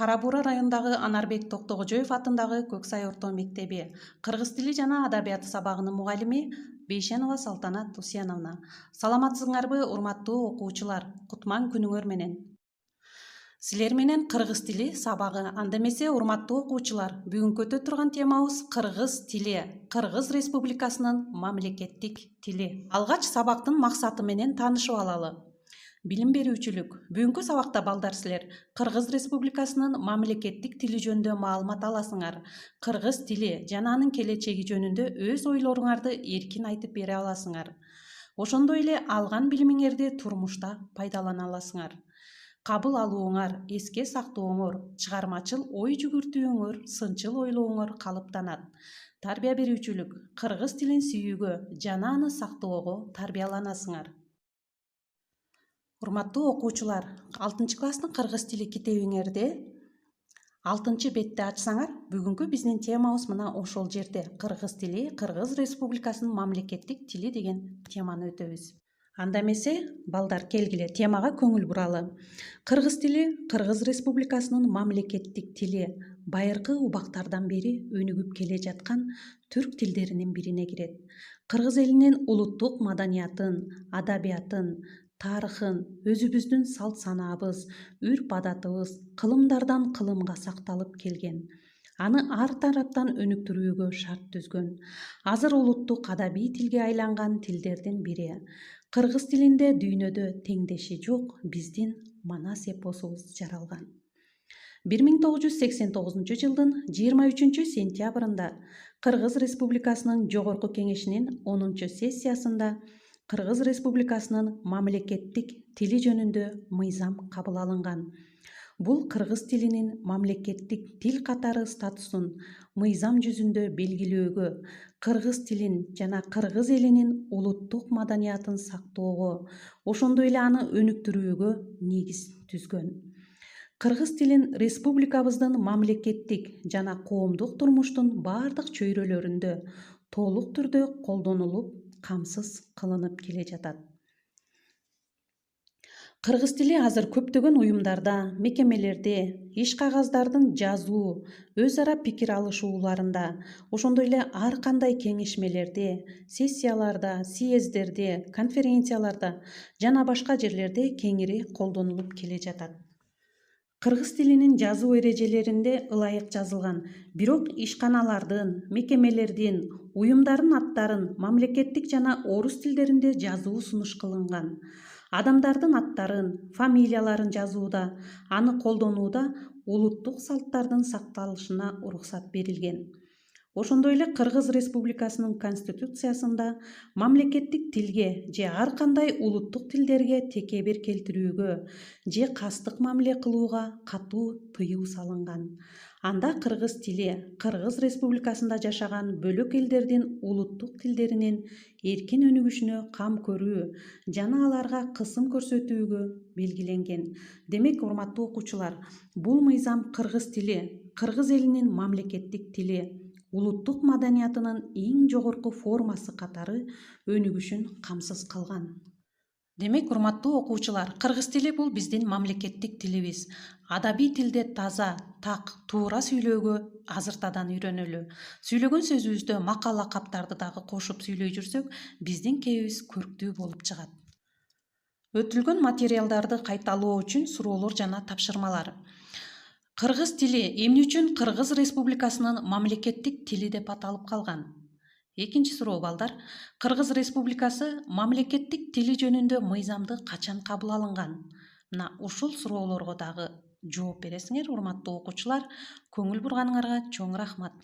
Кара Буура районундагы Анарбек Токтогожоев атындагы Көксай орто мектеби кыргыз тили жана адабияты сабагынын мугалими Бейшенова Салтанат Усеновна. Саламатсыңарбы, урматтуу окуучулар? Кутман күнүңөр менен. Силер менен кыргыз тили сабагы. Анда эмесе, урматтуу окуучулар, бүгүнкү өтө турган темабыз кыргыз тили. Кыргыз Республикасынын мамлекеттик тили. Алгач сабактын максаты менен таанышып алалы. Билим берүүчүлүк. Бүгүнкү сабакта балдар силер Кыргыз Республикасынын мамлекеттик тили жөнүндө маалымат аласыңар. Кыргыз тили жана анын келечеги жөнүндө өз ойлоруңарды эркин айтып бере аласыңар. Ошондой эле алган билимиңерди турмушта пайдалана аласыңар. Кабыл алууңар, эске сактооңор, чыгармачыл ой жүгүртүүңөр, сынчыл ойлооңор калыптанат. Тарбия берүүчүлүк. Кыргыз тилин сүйүүгө жана аны сактоого тарбияланасыңар. Урматтуу окуучулар, 6-класстын кыргыз тили китебиңерде 6-бетти ачсаңар, бүгүнкү биздин темабыз мына ошол жерде. Кыргыз тили, Кыргыз Республикасынын мамлекеттик тили деген теманы өтөбүз. Анда эмесе, балдар, келгиле, темага көңүл буралы. Кыргыз тили Кыргыз Республикасынын мамлекеттик тили байыркы убактардан бери өнүгүп келе жаткан түрк тилдеринин бирине кирет. Кыргыз элинин улуттук маданиятын, адабиятын, тарыхын, өзүбүздүн салт санаабыз, үрп адатыбыз кылымдардан кылымга сакталып келген. Аны ар тараптан өнүктүрүүгө шарт түзгөн. Азыр улуттук адабий тилге айланган тилдердин бири. Кыргыз тилинде дүйнөдө теңдеши жок биздин манас эпосубуз жаралган. 1989 жылдын 23 сентябрында Кыргыз Республикасынын Жогорку Кеңешинин 10 сессиясында Кыргыз Республикасынын мамлекеттик тили жөнүндө мыйзам кабыл алынган. Бул кыргыз тилинин мамлекеттик тил катары статусун мыйзам жүзүндө белгилөөгө, кыргыз тилин жана кыргыз элинин улуттук маданиятын сактоого, ошондой эле аны өнүктүрүүгө негиз түзгөн. Кыргыз тилин республикабыздын мамлекеттик жана коомдук турмуштун бардык чөйрөлөрүндө толук түрдө колдонулуп, камсыз кылынып келе жатат. Кыргыз тили азыр көптөгөн уюмдарда, мекемелерде, иш кагаздардын жазуу, өз ара пикир алышууларында, ошондой эле ар кандай кеңешмелерде, сессияларда, съездерде, конференцияларда жана башка жерлерде кеңири колдонулуп келе жатат. Кыргыз тилинин жазуу эрежелеринде ылайык жазылган, бирок ишканалардын, мекемелердин, уюмдардын аттарын мамлекеттик жана орус тилдеринде жазуу сунуш кылынган. Адамдардын аттарын, фамилияларын жазууда, аны колдонууда улуттук салттардын сакталышына уруксат берилген. Ошондой эле Кыргыз Республикасынын Конституциясында мамлекеттик тилге же ар кандай улуттук тилдерге текебир келтирүүгө же кастык мамиле кылууга катуу тыюу салынган. Анда кыргыз тили Кыргыз Республикасында жашаган бөлөк элдердин улуттук тилдеринин эркин өнүгүшүнө кам көрүү жана аларга кысым көрсөтүүгө белгиленген. Демек, урматтуу окуучулар, бул мыйзам кыргыз тили кыргыз элинин мамлекеттик тили, улуттук маданиятынын эң жогорку формасы катары өнүгүшүн камсыз кылган. Демек, урматтуу окуучулар, кыргыз тили бул биздин мамлекеттик тилибиз. Адабий тилде таза, так, туура сүйлөөгө азыртадан үйрөнөлү. Сүйлөгөн сөзүбүздө макал лакаптарды дагы кошуп сүйлөй жүрсөк, биздин кебибиз көрктүү болуп чыгат. Өтүлгөн материалдарды кайталоо үчүн суроолор жана тапшырмалар. Кыргыз тили эмне үчүн Кыргыз Республикасынын мамлекеттик тили деп аталып калган? Экинчи суроо, балдар. Кыргыз Республикасы мамлекеттик тили жөнүндө мыйзамды качан кабыл алынган? Мына ушул суроолорго дагы жооп бересиңер, урматтуу окуучулар. Көңүл бурганыңарга чоң рахмат.